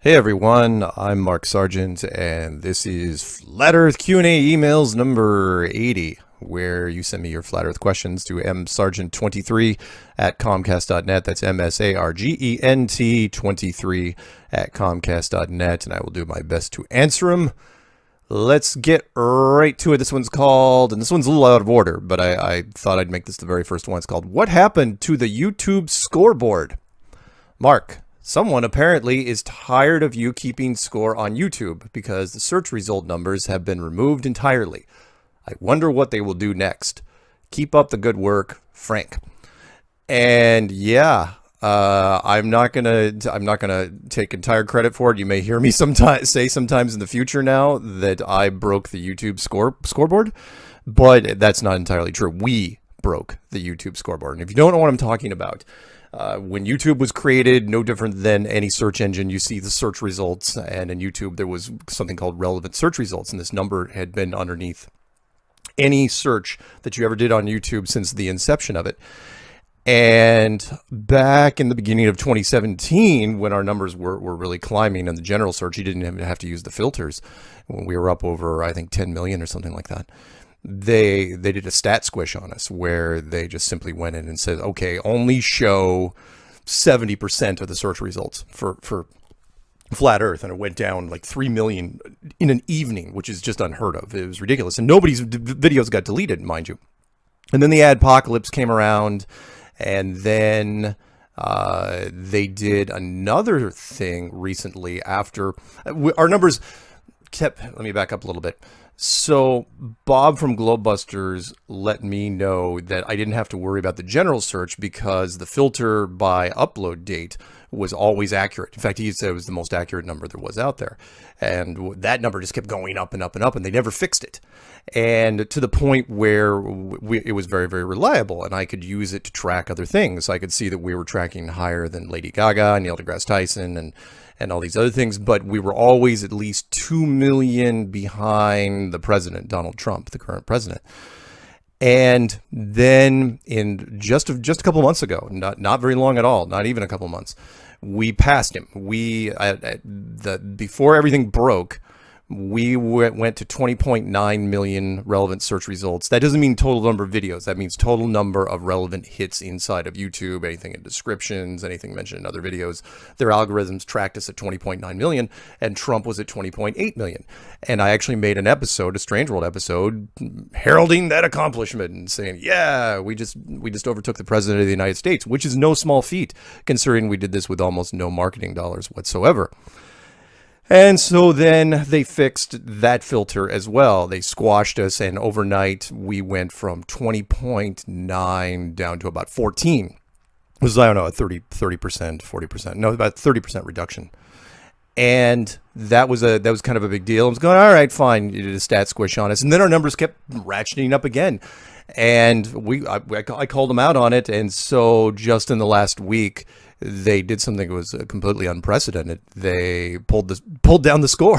Hey everyone, I'm Mark Sargent, and this is Flat Earth Q&A emails number 80, where you send me your Flat Earth questions to msargent23 at comcast.net. That's MSARGENT 23 at comcast.net, and I will do my best to answer them. Let's get right to it. This one's called, and this one's a little out of order, but I thought I'd make this the very first one. It's called, What Happened to the YouTube Scoreboard? Mark, someone apparently is tired of you keeping score on YouTube because the search result numbers have been removed entirely. I wonder what they will do next. Keep up the good work, Frank. And yeah, I'm not gonna take entire credit for it. You may hear me sometimes in the future now that I broke the YouTube scoreboard, but that's not entirely true. We broke the YouTube scoreboard, and if you don't know what I'm talking about. When YouTube was created, no different than any search engine, you see the search results, and in YouTube there was something called relevant search results, and this number had been underneath any search that you ever did on YouTube since the inception of it. And back in the beginning of 2017, when our numbers were really climbing in the general search, you didn't even have to use the filters. When we were up over, I think, 10 million or something like that. They did a stat squish on us where they just simply went in and said, okay, only show 70% of the search results for Flat Earth, and it went down like 3 million in an evening, which is just unheard of. It was ridiculous, and nobody's videos got deleted, mind you. And then the adpocalypse came around, and then they did another thing recently after our numbers kept. Let me back up a little bit. So Bob from Globebusters let me know that I didn't have to worry about the general search because the filter by upload date was always accurate. In fact, he said it was the most accurate number there was out there. And that number just kept going up and up and up, and they never fixed it. And to the point where it was very, very reliable, and I could use it to track other things. I could see that we were tracking higher than Lady Gaga, Neil deGrasse Tyson, and all these other things, but we were always at least 2 million behind the president, Donald Trump, the current president. And then in just a couple months ago, not very long at all, not even a couple months, we passed him. Before everything broke, we went to 20.9 million relevant search results. That doesn't mean total number of videos. That means total number of relevant hits inside of YouTube, anything in descriptions, anything mentioned in other videos. Their algorithms tracked us at 20.9 million, and Trump was at 20.8 million. And I actually made an episode, a Strange World episode, heralding that accomplishment and saying, yeah, we just overtook the president of the United States, which is no small feat, considering we did this with almost no marketing dollars whatsoever. And so then they fixed that filter as well. They squashed us, and overnight we went from 20.9 down to about 14. It was, I don't know, a 30%, 40%, no, about 30% reduction. And that was kind of a big deal. I was going, all right, fine. You did a stat squish on us. And then our numbers kept ratcheting up again. And I called them out on it. And so just in the last week, they did something that was completely unprecedented. They pulled down the score.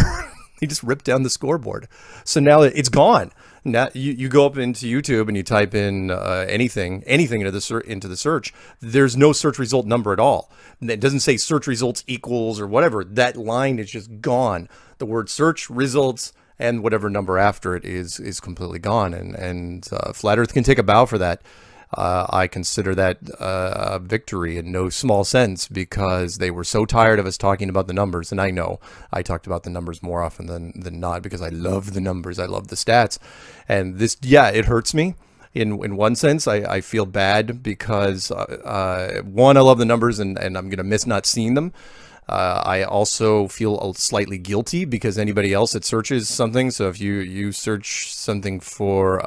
They just ripped down the scoreboard. So now it's gone. Now you go up into YouTube and you type in anything into the search. There's no search result number at all. It doesn't say search results equals or whatever. That line is just gone. The word search results and whatever number after it is completely gone. And Flat Earth can take a bow for that. I consider that a victory in no small sense, because they were so tired of us talking about the numbers. And I know I talked about the numbers more often than not because I love the numbers. I love the stats. And this, yeah, it hurts me. In one sense, I feel bad because, one, I love the numbers and I'm going to miss not seeing them. I also feel slightly guilty because anybody else that searches something, so if you search something for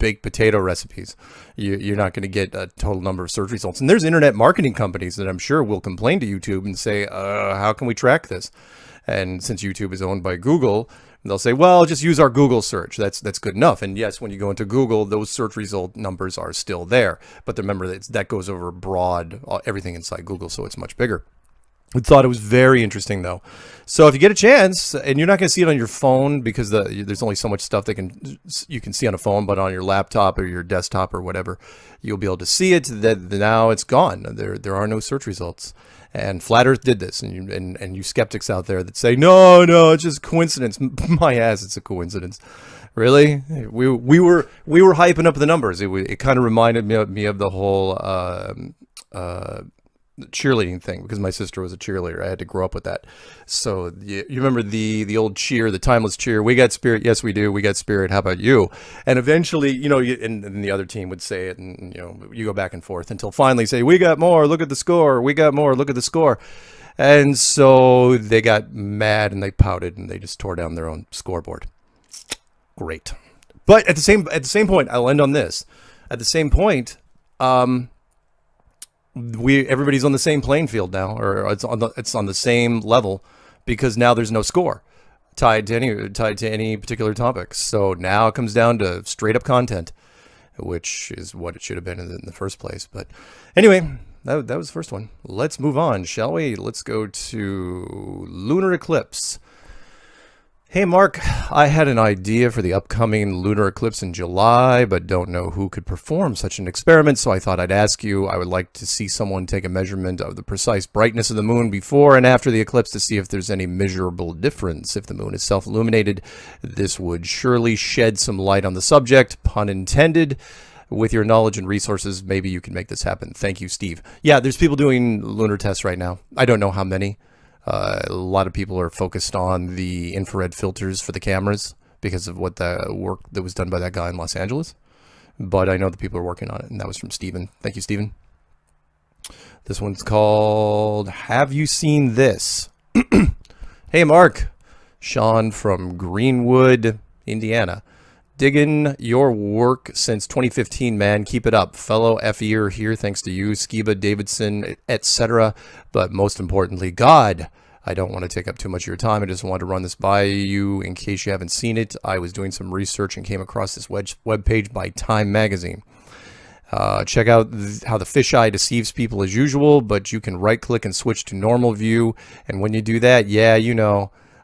baked potato recipes, you're not going to get a total number of search results. And there's internet marketing companies that I'm sure will complain to YouTube and say, how can we track this? And since YouTube is owned by Google, they'll say, well, just use our Google search. That's good enough. And yes, when you go into Google, those search result numbers are still there. But remember that goes over broad, everything inside Google, so it's much bigger. I thought it was very interesting, though. So if you get a chance, and you're not going to see it on your phone because there's only so much stuff you can see on a phone, but on your laptop or your desktop or whatever, you'll be able to see it. That now it's gone. There are no search results. And Flat Earth did this, and you skeptics out there that say no, it's just coincidence. My ass, it's a coincidence. Really? We were hyping up the numbers. It kind of reminded me of the whole cheerleading thing, because my sister was a cheerleader. I had to grow up with that. So you remember the old cheer, the timeless cheer. We got spirit. Yes, we do. We got spirit. How about you? And eventually, and the other team would say it, and you go back and forth until finally say, we got more. Look at the score. We got more. Look at the score. And so they got mad and they pouted and they just tore down their own scoreboard. Great. But at the same point, I'll end on this. At the same point, everybody's on the same playing field now, or it's on the same level, because now there's no score tied to any particular topic. So now it comes down to straight up content, which is what it should have been in the first place. But anyway, that was the first one. Let's move on, shall we? Let's go to lunar eclipse. Hey Mark, I had an idea for the upcoming lunar eclipse in July, but don't know who could perform such an experiment, so I thought I'd ask you. I would like to see someone take a measurement of the precise brightness of the moon before and after the eclipse to see if there's any measurable difference. If the moon is self-illuminated, this would surely shed some light on the subject, pun intended. With your knowledge and resources, maybe you can make this happen. Thank you, Steve. Yeah, there's people doing lunar tests right now. I don't know how many. A lot of people are focused on the infrared filters for the cameras because of what the work that was done by that guy in Los Angeles. But I know the people are working on it, and that was from Steven. Thank you, Steven. This one's called Have You Seen This? Hey, Mark. Sean from Greenwood, Indiana. Digging your work since 2015, man. Keep it up. Fellow FEer here, thanks to you, Skiba, Davidson, etc. But most importantly, God. I don't want to take up too much of your time. I just wanted to run this by you in case you haven't seen it. I was doing some research and came across this web page by Time Magazine. Check out how the fisheye deceives people as usual, but you can right-click and switch to normal view. And when you do that,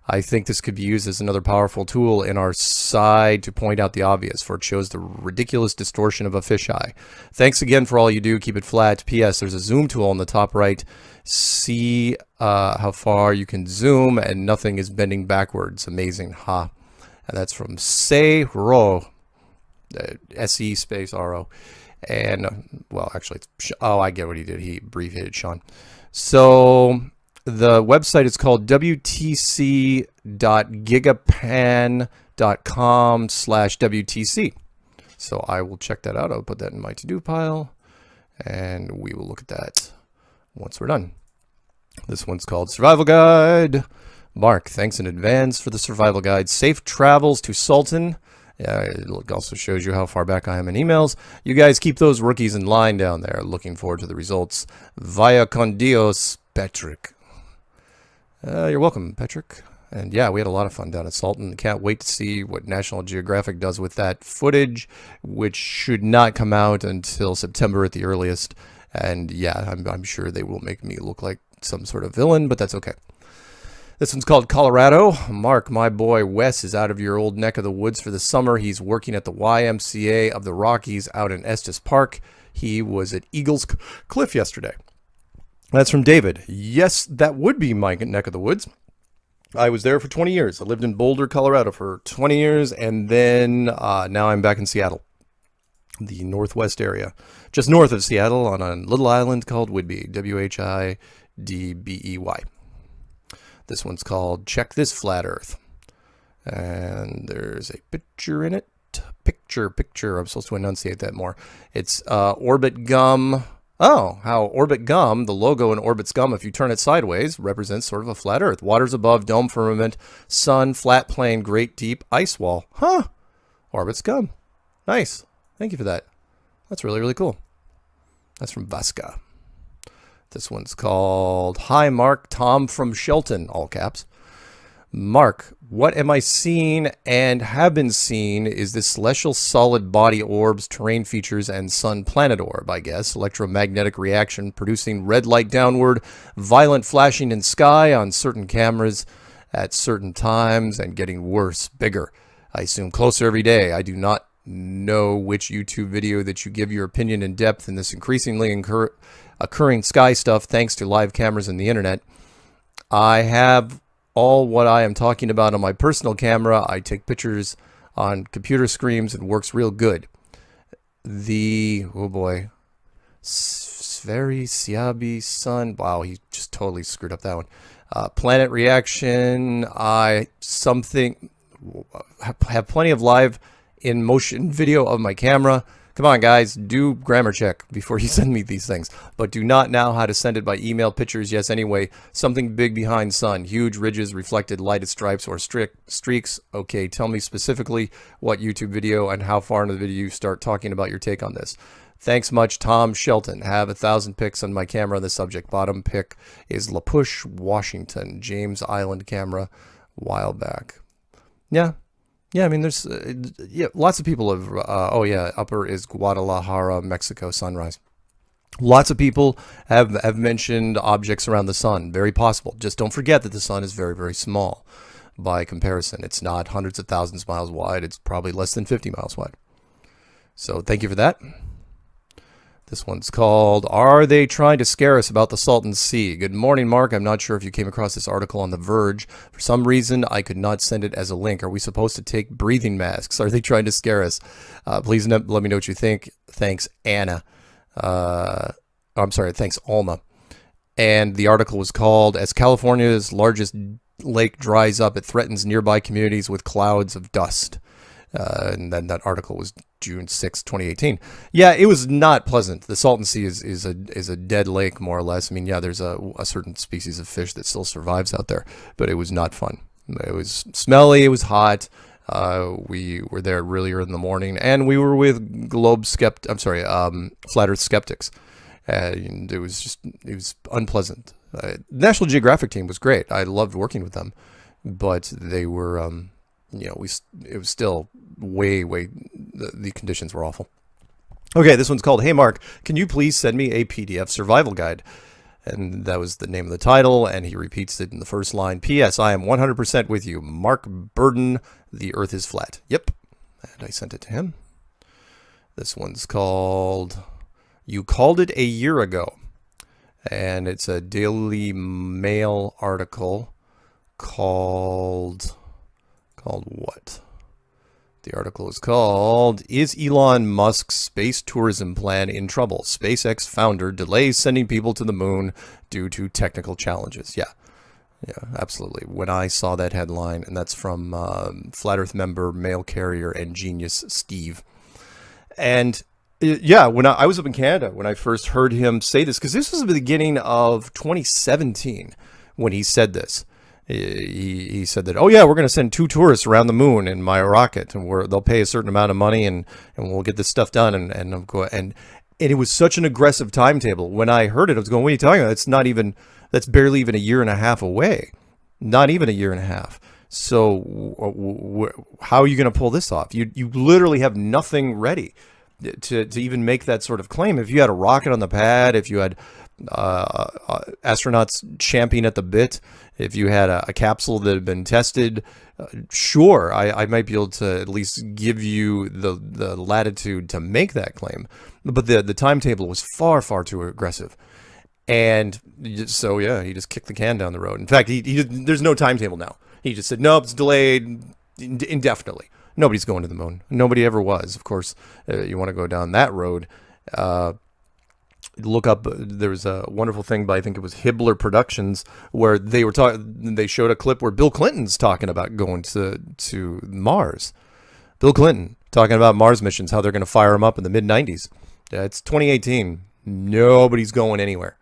I think this could be used as another powerful tool in our side to point out the obvious, for it shows the ridiculous distortion of a fisheye. Thanks again for all you do. Keep it flat. P.S. There's a zoom tool on the top right. See how far you can zoom, and nothing is bending backwards. Amazing, huh? And that's from Se Ro, S-E space R-O. And, well, actually, I get what he did. He abbreviated Sean. So the website is called wtc.gigapan.com/WTC. So I will check that out. I'll put that in my to-do pile, and we will look at that once we're done. This one's called Survival Guide. Mark, thanks in advance for the survival guide. Safe travels to Sultan. It also shows you how far back I am in emails. You guys keep those rookies in line down there. Looking forward to the results. Vaya con Dios, Patrick. You're welcome, Patrick. And yeah, we had a lot of fun down at Sultan. Can't wait to see what National Geographic does with that footage, which should not come out until September at the earliest. And yeah, I'm sure they will make me look like some sort of villain, but that's okay. This one's called Colorado. Mark, my boy Wes is out of your old neck of the woods for the summer. He's working at the YMCA of the Rockies out in Estes Park. He was at Eagles Cliff yesterday. That's from David. Yes, that would be my neck of the woods. I was there for 20 years. I lived in Boulder, Colorado for 20 years, and then now I'm back in Seattle, the northwest area, just north of Seattle on a little island called Whidbey, Whidbey. This one's called Check This Flat Earth, and there's a picture in it. Picture. I'm supposed to enunciate that more. It's Orbit Gum. Oh, how Orbit Gum, the logo in Orbit's Gum, if you turn it sideways, represents sort of a flat Earth. Waters above, dome firmament, sun, flat plain, great deep, ice wall. Huh. Orbit's Gum. Nice. Thank you for that. That's really, really cool. That's from Vaska. This one's called Hi Mark, Tom from Shelton, all caps. Mark, what am I seeing and have been seeing is this celestial solid body orbs, terrain features, and sun planet orb, I guess. Electromagnetic reaction producing red light downward, violent flashing in sky on certain cameras at certain times, and getting worse, bigger. I assume closer every day. I do not know which YouTube video that you give your opinion in depth in this increasingly occurring sky stuff thanks to live cameras and the internet. I have all what I am talking about on my personal camera. I take pictures on computer screens and works real good. Oh boy, Sferi Siabi Sun. Wow, he just totally screwed up that one. Planet reaction. I have plenty of live in motion video of my camera. Come on, guys, do grammar check before you send me these things. But do not know how to send it by email. Pictures, yes, anyway. Something big behind sun. Huge ridges, reflected lighted stripes or streaks. Okay, tell me specifically what YouTube video and how far into the video you start talking about your take on this. Thanks much, Tom Shelton. Have 1,000 pics on my camera on the subject. Bottom pic is La Push, Washington. James Island camera, while back. Yeah. Yeah, I mean, there's lots of people have, oh yeah, upper is Guadalajara, Mexico, sunrise. Lots of people have mentioned objects around the sun. Very possible. Just don't forget that the sun is very, very small by comparison. It's not hundreds of thousands of miles wide. It's probably less than 50 miles wide. So thank you for that. This one's called, Are They Trying to Scare Us About the Salton Sea? Good morning, Mark. I'm not sure if you came across this article on The Verge. For some reason, I could not send it as a link. Are we supposed to take breathing masks? Are they trying to scare us? Please let me know what you think. Thanks, Anna. I'm sorry, thanks, Alma. And the article was called, As California's largest lake dries up, it threatens nearby communities with clouds of dust. And then that article was June 6, 2018. Yeah, it was not pleasant. The Salton Sea is a dead lake, more or less. I mean, yeah, there's a certain species of fish that still survives out there, but it was not fun. It was smelly. It was hot. We were there really early in the morning, and we were with Flat Earth skeptics, and it was unpleasant. National Geographic team was great. I loved working with them, but they were, it was still the conditions were awful. Okay, this one's called, Hey Mark, can you please send me a PDF survival guide? And that was the name of the title, and he repeats it in the first line. P.S. I am 100% with you. Mark Burden, the earth is flat. Yep. And I sent it to him. This one's called, You Called It a Year Ago. And it's a Daily Mail article called what? The article is called, Is Elon Musk's space tourism plan in trouble? SpaceX founder delays sending people to the moon due to technical challenges. Yeah, absolutely. When I saw that headline, and that's from Flat Earth member, mail carrier, and genius Steve. And yeah, when I was up in Canada, when I first heard him say this, because this was the beginning of 2017 when he said this. He said that, oh yeah, we're going to send 2 tourists around the moon in my rocket, and they'll pay a certain amount of money, and we'll get this stuff done. And it was such an aggressive timetable. When I heard it, I was going, what are you talking about? That's barely even a year and a half away. Not even a year and a half. So how are you going to pull this off? You literally have nothing ready to even make that sort of claim. If you had a rocket on the pad, if you had astronauts champing at the bit, if you had a capsule that had been tested, sure, I might be able to at least give you the latitude to make that claim. But the timetable was far, far too aggressive. And so, yeah, he just kicked the can down the road. In fact, there's no timetable now. He just said, nope, it's delayed indefinitely. Nobody's going to the moon. Nobody ever was. Of course, you want to go down that road. Look up, there was a wonderful thing by, I think it was Hibbler Productions, where they showed a clip where Bill Clinton's talking about going to Mars. Bill Clinton talking about Mars missions, how they're going to fire them up in the mid-90s. It's 2018. Nobody's going anywhere.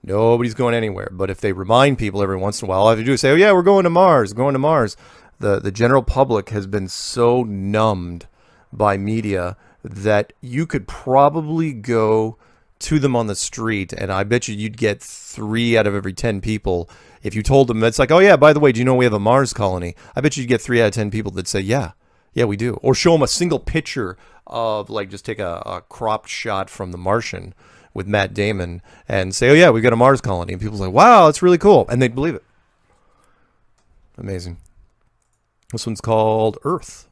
Nobody's going anywhere. But if they remind people every once in a while, all they have to do is say, oh yeah, we're going to Mars, going to Mars. The general public has been so numbed by media that you could probably go to them on the street, and I bet you'd get 3 out of every 10 people. If you told them, it's like, oh yeah, by the way, do you know we have a Mars colony? I bet you'd get 3 out of 10 people that say, yeah, we do. Or show them a single picture of, like, just take a cropped shot from The Martian with Matt Damon and say, oh yeah, we got a Mars colony. And people's like, wow, that's really cool. And they'd believe it. Amazing. This one's called Earth.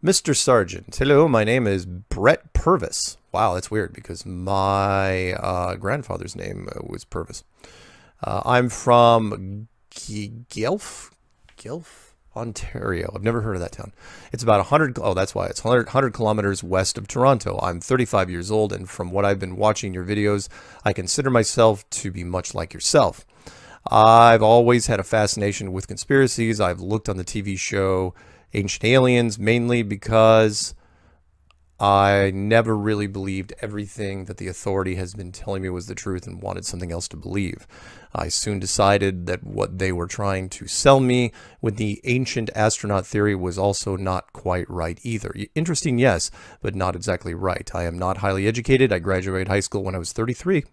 Mr. Sargent, hello, my name is Brett Purvis. Wow, that's weird because my grandfather's name was Purvis. I'm from Guelph, Ontario. I've never heard of that town. It's about 100, oh, that's why. It's 100 kilometers west of Toronto. I'm 35 years old, and from what I've been watching your videos, I consider myself to be much like yourself. I've always had a fascination with conspiracies. I've looked on the TV show Ancient Aliens, mainly because I never really believed everything that the authority has been telling me was the truth and wanted something else to believe. I soon decided that what they were trying to sell me with the ancient astronaut theory was also not quite right either. Interesting, yes, but not exactly right. I am not highly educated. I graduated high school when I was 33.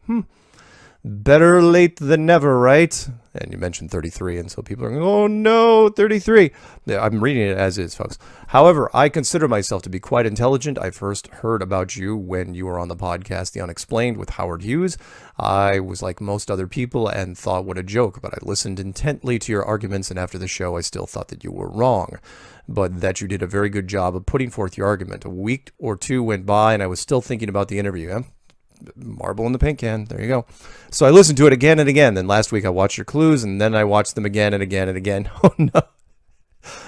Better late than never, right? And you mentioned 33, and so people are going, oh no, 33. Yeah, I'm reading it as is, folks. However, I consider myself to be quite intelligent. I first heard about you when you were on the podcast The Unexplained with Howard Hughes. I was like most other people and thought what a joke, but I listened intently to your arguments, and after the show I still thought that you were wrong, but that you did a very good job of putting forth your argument. A week or two went by and I was still thinking about the interview. Marble in the paint can. There you go. So I listened to it again and again. Then last week I watched your clues, and then I watched them again and again and again. Oh no.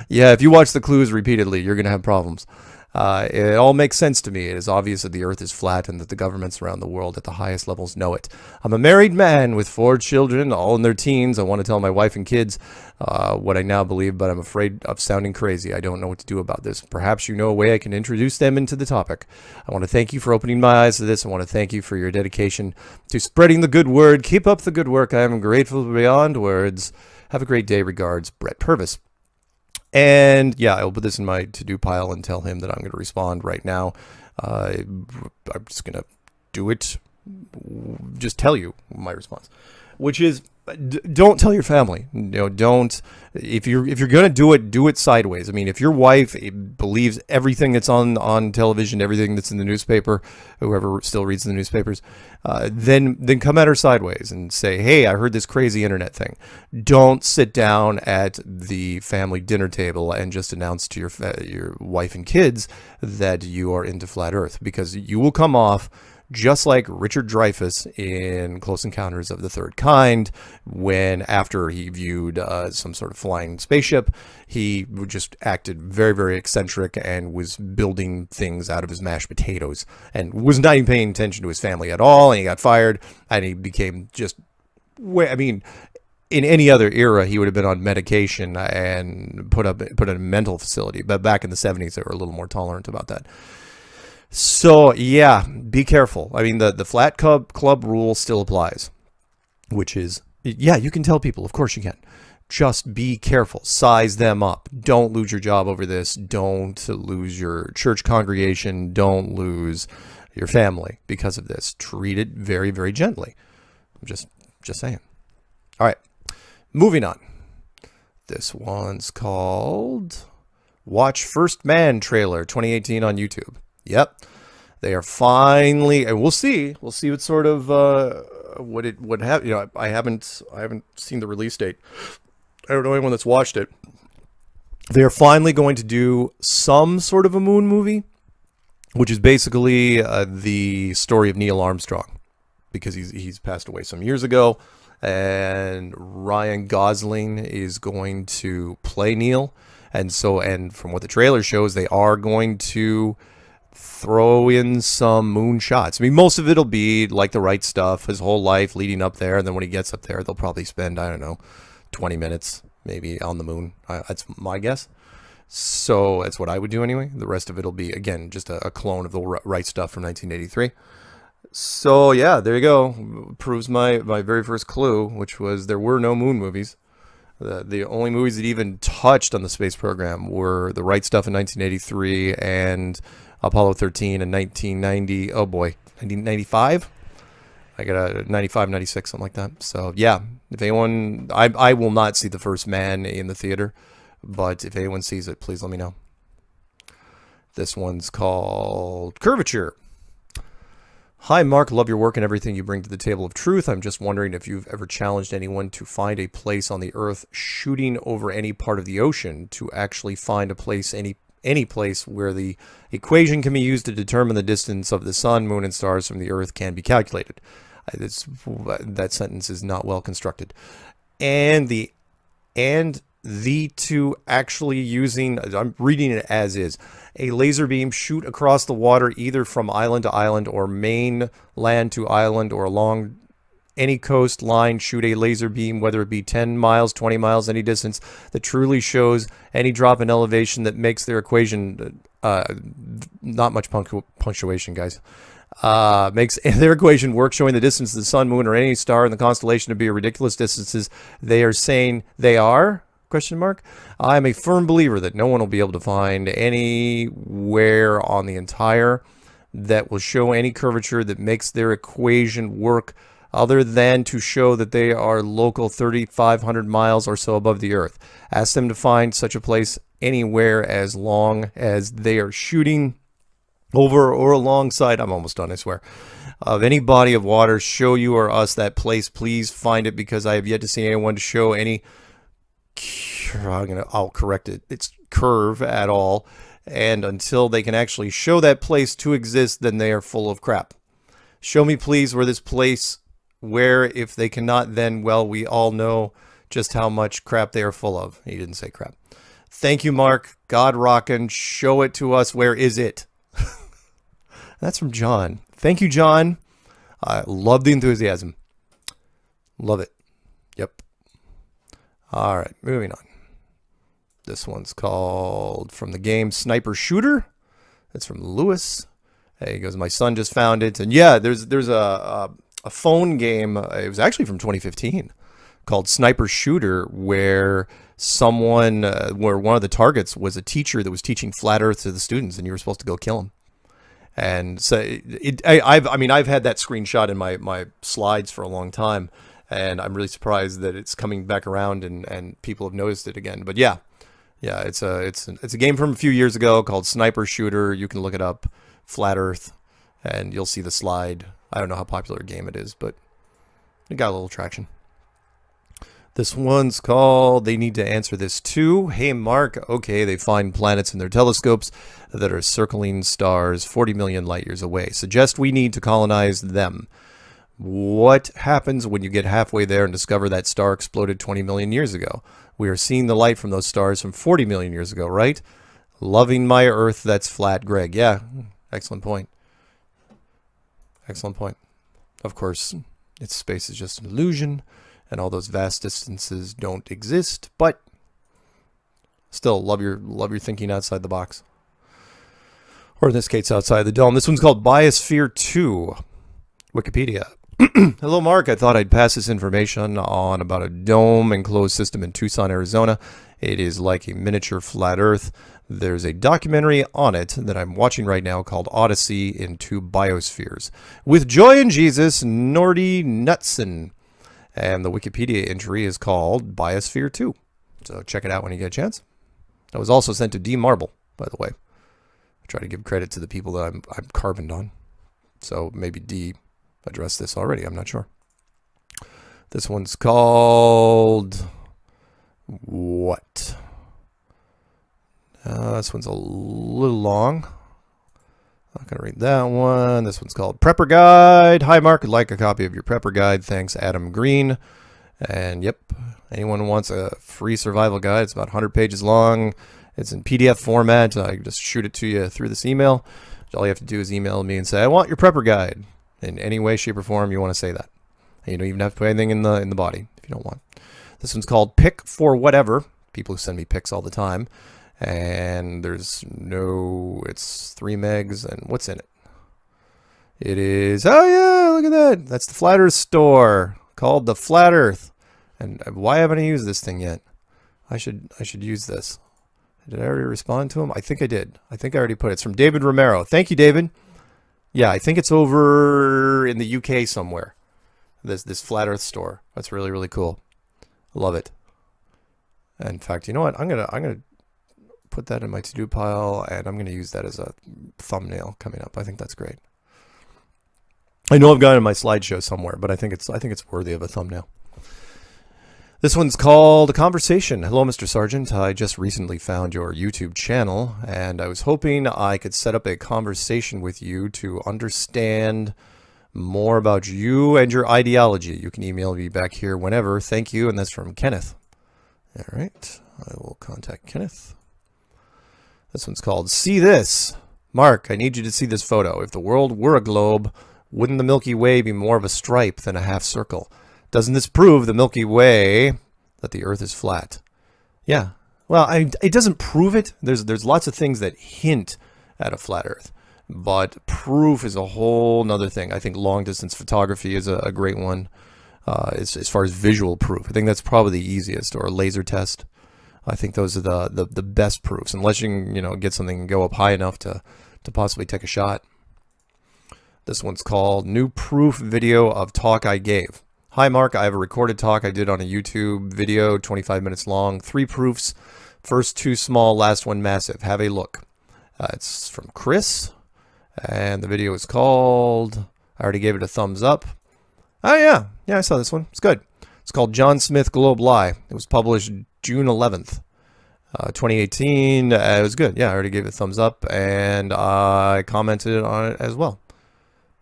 Yeah, if you watch the clues repeatedly, you're going to have problems. It all makes sense to me. It is obvious that the earth is flat and that the governments around the world at the highest levels know it. I'm a married man with 4 children, all in their teens. I want to tell my wife and kids what I now believe, but I'm afraid of sounding crazy. I don't know what to do about this. Perhaps you know a way I can introduce them into the topic. I want to thank you for opening my eyes to this. I want to thank you for your dedication to spreading the good word. Keep up the good work. I am grateful beyond words. Have a great day. Regards, Brett Purvis. And yeah, I'll put this in my to-do pile and tell him that I'm going to respond right now. I'm just going to do it. Just tell you my response, which is don't tell your family. You know, don't. If you're going to do it sideways. I mean, if your wife believes everything that's on television, everything that's in the newspaper, whoever still reads the newspapers, then come at her sideways and say, hey, I heard this crazy internet thing. Don't sit down at the family dinner table and just announce to your wife and kids that you are into flat Earth, because you will come off just like Richard Dreyfuss in Close Encounters of the Third Kind, when after he viewed some sort of flying spaceship, he just acted very, very eccentric and was building things out of his mashed potatoes and was not even paying attention to his family at all, and he got fired, and he became just, I mean, in any other era, he would have been on medication and put in a mental facility, but back in the 70s, they were a little more tolerant about that. So yeah, be careful. I mean, the flat club rule still applies, which is, yeah, you can tell people, of course you can. Just be careful. Size them up. Don't lose your job over this. Don't lose your church congregation. Don't lose your family because of this. Treat it very, very gently. I'm just saying. All right, moving on. This one's called Watch First Man Trailer 2018 on YouTube. Yep, they are finally, and we'll see what sort of what have, you know, I haven't seen the release date. I don't know anyone that's watched it. They are finally going to do some sort of a moon movie, which is basically the story of Neil Armstrong, because he's passed away some years ago, and Ryan Gosling is going to play Neil, and from what the trailer shows, they are going to throw in some moon shots. I mean, most of it'll be like The Right Stuff, his whole life leading up there, and then when he gets up there, they'll probably spend, I don't know, 20 minutes maybe on the moon. That's my guess. So that's what I would do anyway. The rest of it'll be, again, just a clone of The Right Stuff from 1983. So yeah, there you go. Proves my very first clue, which was there were no moon movies. The only movies that even touched on the space program were The Right Stuff in 1983 and Apollo 13 in 1990. Oh boy, 1995. I got a 95, 96, something like that. So yeah, if anyone, I will not see The First Man in the theater, but if anyone sees it, please let me know. This one's called Curvature. Hi, Mark. Love your work and everything you bring to the table of truth. I'm just wondering if you've ever challenged anyone to find a place on the Earth shooting over any part of the ocean to actually find a place, any place where the equation can be used to determine the distance of the sun, moon, and stars from the Earth can be calculated. That sentence is not well constructed. And the to actually using, I'm reading it as is, a laser beam shoot across the water either from island to island or mainland to island or along any coastline, shoot a laser beam, whether it be 10 miles, 20 miles, any distance, that truly shows any drop in elevation that makes their equation, not much punctuation, guys, makes their equation work, showing the distance of the sun, moon, or any star in the constellation to be a ridiculous distances. They are saying they are? Question mark. I'm a firm believer that no one will be able to find anywhere on the entire that will show any curvature that makes their equation work other than to show that they are local 3,500 miles or so above the Earth. Ask them to find such a place anywhere as long as they are shooting over or alongside, I'm almost done, I swear, of any body of water. Show you or us that place. Please find it, because I have yet to see anyone to show any, I'll correct it, it's curve at all. And until they can actually show that place to exist, then they are full of crap. Show me, please, where this place, where if they cannot, then, well, we all know just how much crap they are full of. He didn't say crap. Thank you, Mark. God rockin'. Show it to us. Where is it? That's from John. Thank you, John. I love the enthusiasm. Love it. Yep. All right, moving on. This one's called From the Game Sniper Shooter. That's from Lewis. He goes, my son just found it. And yeah, there's a phone game. It was actually from 2015 called Sniper Shooter, where where one of the targets was a teacher that was teaching flat Earth to the students, and you were supposed to go kill him. And so I've had that screenshot in my slides for a long time, and I'm really surprised that it's coming back around and people have noticed it again. But yeah, it's a game from a few years ago called Sniper Shooter. You can look it up, flat Earth, and you'll see the slide. I don't know how popular a game it is, but it got a little traction. This one's called They Need to Answer This Too. Hey, Mark. Okay, they find planets in their telescopes that are circling stars 40 million light years away. Suggest we need to colonize them. What happens when you get halfway there and discover that star exploded 20 million years ago? We are seeing the light from those stars from 40 million years ago, right? Loving my Earth that's flat, Greg. Yeah, excellent point. Excellent point. Of course, its space is just an illusion, and all those vast distances don't exist, but still love your thinking outside the box. Or in this case, outside the dome. This one's called Biosphere 2. Wikipedia. Hello, Mark. I thought I'd pass this information on about a dome enclosed system in Tucson, Arizona. It is like a miniature flat Earth. There's a documentary on it that I'm watching right now called Odyssey in Two Biospheres with Joy and Jesus, Nordy Knutson. And the Wikipedia entry is called Biosphere 2. So check it out when you get a chance. That was also sent to D Marble, by the way. I try to give credit to the people that I'm carboned on. So maybe D addressed this already. I'm not sure. This one's called what? This one's a little long. Not going to read that one. This one's called Prepper Guide. Hi, Mark. I'd like a copy of your Prepper Guide. Thanks, Adam Green. And yep, anyone who wants a free survival guide, it's about 100 pages long. It's in PDF format. I can just shoot it to you through this email. All you have to do is email me and say, I want your Prepper Guide. In any way, shape, or form you want to say that. And you don't even have to put anything in the body if you don't want. This one's called Pick for Whatever. People who send me pics all the time. And it's 3 megs, and what's in it? It is, oh yeah, look at that. That's the Flat Earth store called the Flat Earth. And why haven't I used this thing yet? I should use this. Did I already respond to him? I think I did. I think I already put it. It's from David Romero. Thank you, David. Yeah, I think it's over in the UK somewhere. this flat Earth store. That's really, really cool. Love it. In fact, you know what? I'm gonna put that in my to-do pile, and I'm gonna use that as a thumbnail coming up. I think that's great. I know I've got it in my slideshow somewhere, but I think it's worthy of a thumbnail. This one's called A Conversation. Hello, Mr. Sargent. I just recently found your YouTube channel, and I was hoping I could set up a conversation with you to understand more about you and your ideology. You can email me back here whenever. Thank you. And that's from Kenneth. All right. I will contact Kenneth. This one's called See This. Mark, I need you to see this photo. If the world were a globe, wouldn't the Milky Way be more of a stripe than a half circle? Doesn't this prove the Milky Way that the Earth is flat? Yeah. Well, it doesn't prove it. There's lots of things that hint at a flat Earth, but proof is a whole nother thing. I think long distance photography is a great one as far as visual proof. I think that's probably the easiest, or a laser test. I think those are the best proofs, unless you can get something and go up high enough to possibly take a shot. This one's called New Proof Video of Talk I Gave. Hi, Mark. I have a recorded talk I did on a YouTube video, 25 minutes long. 3 proofs. First 2 small, last 1 massive. Have a look. It's from Chris, and the video is called, I already gave it a thumbs up. Oh, yeah. Yeah, I saw this one. It's good. It's called John Smith Globe Lie. It was published June 11th, 2018. It was good. Yeah, I already gave it a thumbs up, and I commented on it as well.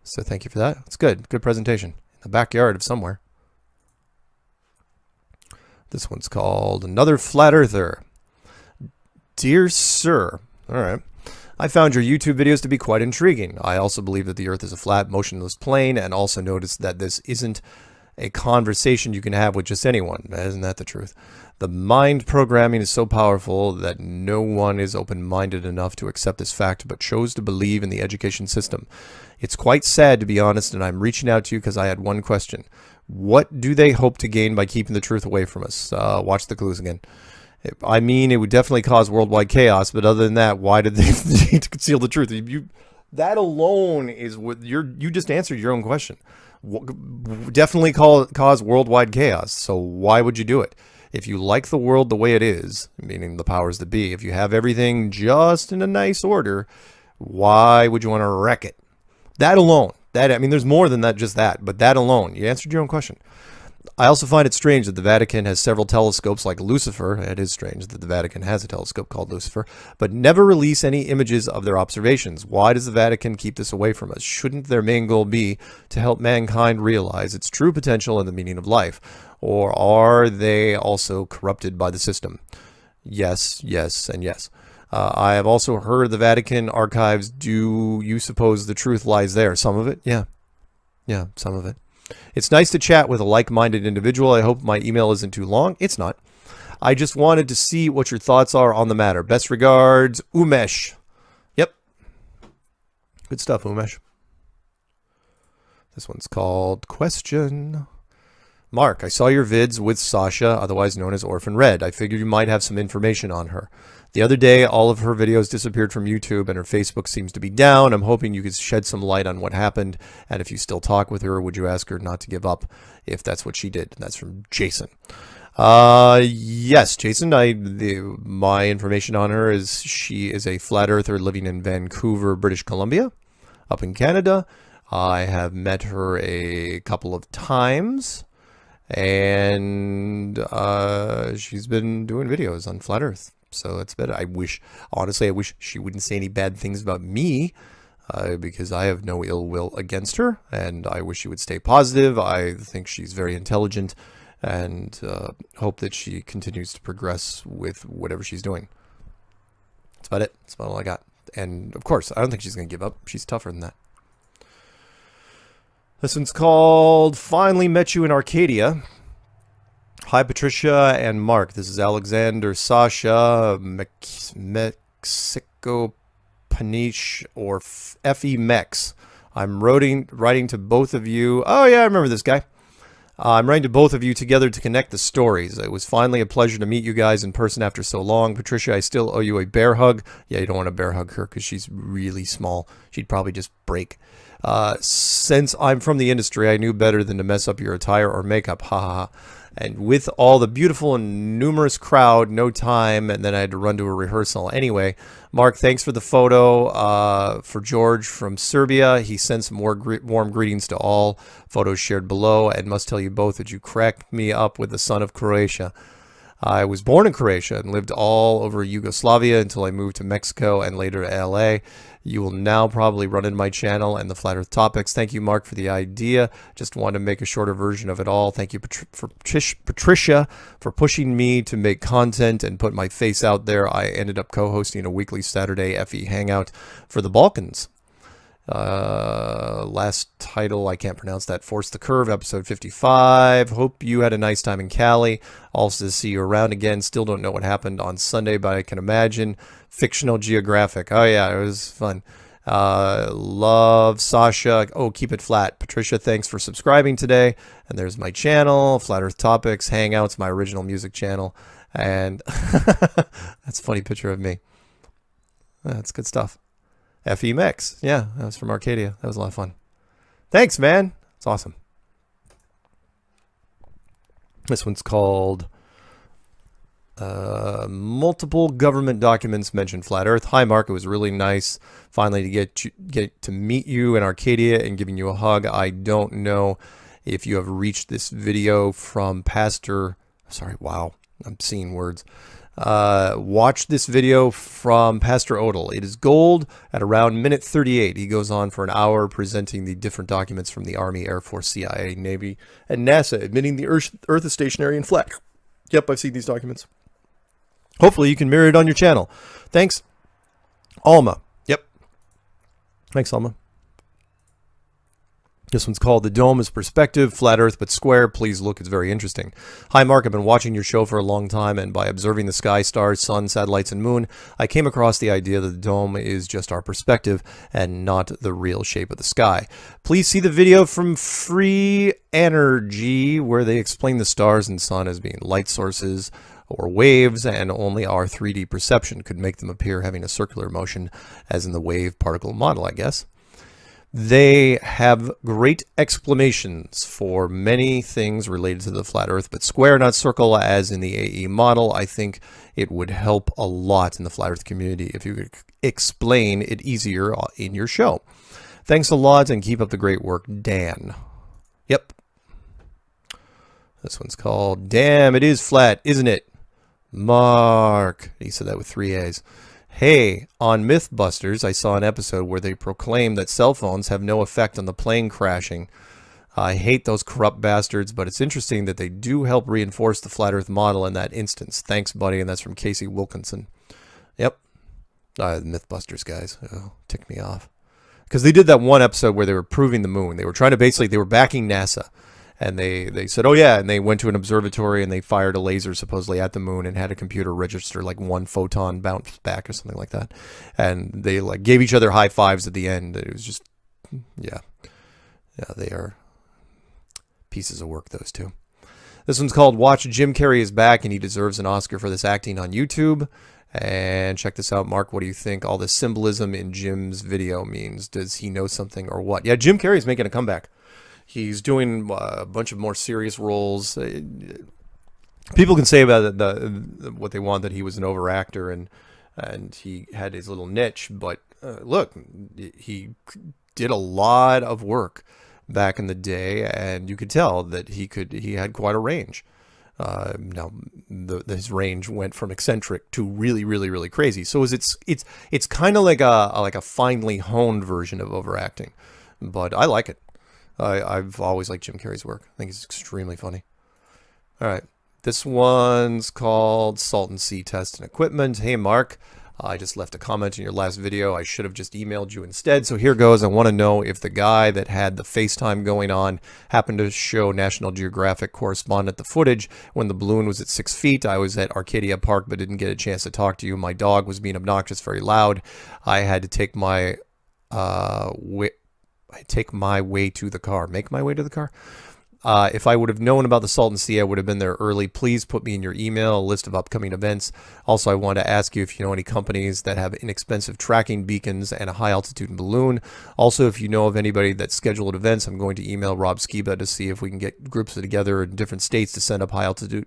So thank you for that. It's good. Good presentation. In the backyard of somewhere. This one's called Another Flat Earther. Dear Sir. All right. I found your YouTube videos to be quite intriguing. I also believe that the Earth is a flat, motionless plane, and also noticed that this isn't a conversation you can have with just anyone. Isn't that the truth? The mind programming is so powerful that no one is open-minded enough to accept this fact, but chose to believe in the education system. It's quite sad, to be honest, and I'm reaching out to you because I had one question. What do they hope to gain by keeping the truth away from us? Watch the clues again. I mean, it would definitely cause worldwide chaos, but other than that, why did they need to conceal the truth? That alone is what you just answered your own question. Definitely cause worldwide chaos. So why would you do it? If you like the world the way it is, meaning the powers that be, if you have everything just in a nice order, why would you want to wreck it? That alone. I mean, there's more than that, just that, but that alone. You answered your own question. I also find it strange that the Vatican has several telescopes like Lucifer. It is strange that the Vatican has a telescope called Lucifer, but never release any images of their observations. Why does the Vatican keep this away from us? Shouldn't their main goal be to help mankind realize its true potential and the meaning of life? Or are they also corrupted by the system? Yes, yes, and yes. I have also heard the Vatican archives. Do you suppose the truth lies there? Some of it? Yeah. Yeah, some of it. It's nice to chat with a like-minded individual. I hope my email isn't too long. It's not. I just wanted to see what your thoughts are on the matter. Best regards, Umesh. Yep. Good stuff, Umesh. This one's called Question. Mark, I saw your vids with Sasha, otherwise known as Orphan Red. I figured you might have some information on her. The other day, all of her videos disappeared from YouTube and her Facebook seems to be down. I'm hoping you could shed some light on what happened. And if you still talk with her, would you ask her not to give up if that's what she did? That's from Jason. Yes, Jason, my information on her is she is a flat earther living in Vancouver, British Columbia, up in Canada. I have met her a couple of times. And she's been doing videos on Flat Earth. So it's better. Honestly, I wish she wouldn't say any bad things about me because I have no ill will against her. And I wish she would stay positive. I think she's very intelligent and hope that she continues to progress with whatever she's doing. That's about it. That's about all I got. And of course, I don't think she's going to give up. She's tougher than that. This one's called Finally Met You in Arcadia. Hi, Patricia and Mark. This is Alexander Sasha, Mexico Paniche, or F.E. Mex. I'm writing to both of you. Oh, yeah, I remember this guy. I'm writing to both of you together to connect the stories. It was finally a pleasure to meet you guys in person after so long. Patricia, I still owe you a bear hug. Yeah, you don't want to bear hug her because she's really small. She'd probably just break. Since I'm from the industry, I knew better than to mess up your attire or makeup. Ha ha ha. And with all the beautiful and numerous crowd, no time, and then I had to run to a rehearsal. Anyway, Mark, thanks for the photo for George from Serbia. He sent some more warm greetings to all. Photos shared below, and must tell you both that you cracked me up with the son of Croatia. I was born in Croatia and lived all over Yugoslavia until I moved to Mexico and later to LA. You will now probably run in my channel and the Flat Earth topics. Thank you, Mark, for the idea. Just wanted to make a shorter version of it all. Thank you, Patricia, for pushing me to make content and put my face out there. I ended up co-hosting a weekly Saturday FE Hangout for the Balkans. Last title, I can't pronounce that. Force the Curve, episode 55. Hope you had a nice time in Cali. Also to see you around again. Still don't know what happened on Sunday, but I can imagine. Fictional Geographic. Oh yeah, it was fun. Love Sasha. Oh, keep it flat. Patricia, thanks for subscribing today. And there's my channel, Flat Earth Topics, Hangouts, my original music channel. And that's a funny picture of me. That's good stuff. FE Mix. Yeah, that was from Arcadia. That was a lot of fun. Thanks, man. It's awesome. This one's called Multiple Government Documents Mention Flat Earth. Hi, Mark. It was really nice finally to get to meet you in Arcadia and giving you a hug. I don't know if you have reached this video from Pastor... Sorry, wow. I'm seeing words. Watch this video from Pastor Odell. It is gold at around minute 38. He goes on for an hour presenting the different documents from the Army, Air Force, CIA, Navy, and NASA, admitting the Earth is stationary and flat. Yep, I've seen these documents. Hopefully you can mirror it on your channel. Thanks, Alma. Yep. Thanks, Alma. This one's called The Dome is Perspective, Flat Earth but Square. Please look, it's very interesting. Hi, Mark. I've been watching your show for a long time, and by observing the sky, stars, sun, satellites, and moon, I came across the idea that the dome is just our perspective and not the real shape of the sky. Please see the video from Free Energy, where they explain the stars and sun as being light sources or waves, and only our 3D perception could make them appear having a circular motion, as in the wave particle model, I guess. They have great explanations for many things related to the flat earth, but square, not circle, as in the AE model. I think it would help a lot in the flat earth community if you could explain it easier in your show. Thanks a lot and keep up the great work, Dan. Yep. This one's called Damn, It Is Flat, Isn't It? Mark. He said that with 3 A's. Hey, on Mythbusters, I saw an episode where they proclaimed that cell phones have no effect on the plane crashing. I hate those corrupt bastards, but it's interesting that they do help reinforce the flat earth model in that instance. Thanks, buddy, and that's from Casey Wilkinson. Yep. The Mythbusters guys. Oh, ticked me off. Because they did that one episode where they were proving the moon. They were trying to basically, they were backing NASA. And they said, oh yeah, and they went to an observatory and they fired a laser supposedly at the moon and had a computer register like 1 photon bounced back or something like that. And they like gave each other high fives at the end. It was just, yeah. Yeah, they are pieces of work, those two. This one's called Watch Jim Carrey is Back, and he deserves an Oscar for this acting on YouTube. And check this out, Mark. What do you think all this symbolism in Jim's video means? Does he know something or what? Yeah, Jim Carrey's making a comeback. He's doing a bunch of more serious roles. People can say about what they want, that he was an overactor and he had his little niche. But look, he did a lot of work back in the day, and you could tell that he had quite a range. Now his range went from eccentric to really, really, really crazy. So it's kind of like a finely honed version of overacting, but I like it. I've always liked Jim Carrey's work. I think he's extremely funny. All right. This one's called Salt and Sea Test and Equipment. Hey, Mark. I just left a comment in your last video. I should have just emailed you instead. So here goes. I want to know if the guy that had the FaceTime going on happened to show National Geographic correspondent the footage when the balloon was at 6 feet. I was at Arcadia Park but didn't get a chance to talk to you. My dog was being obnoxious, very loud. I had to take my way to the car. Make my way to the car. If I would have known about the Salton Sea, I would have been there early. Please put me in your email a list of upcoming events. Also, I want to ask you if you know any companies that have inexpensive tracking beacons and a high altitude balloon. Also, if you know of anybody that's scheduled events, I'm going to email Rob Skiba to see if we can get groups together in different states to send up high altitude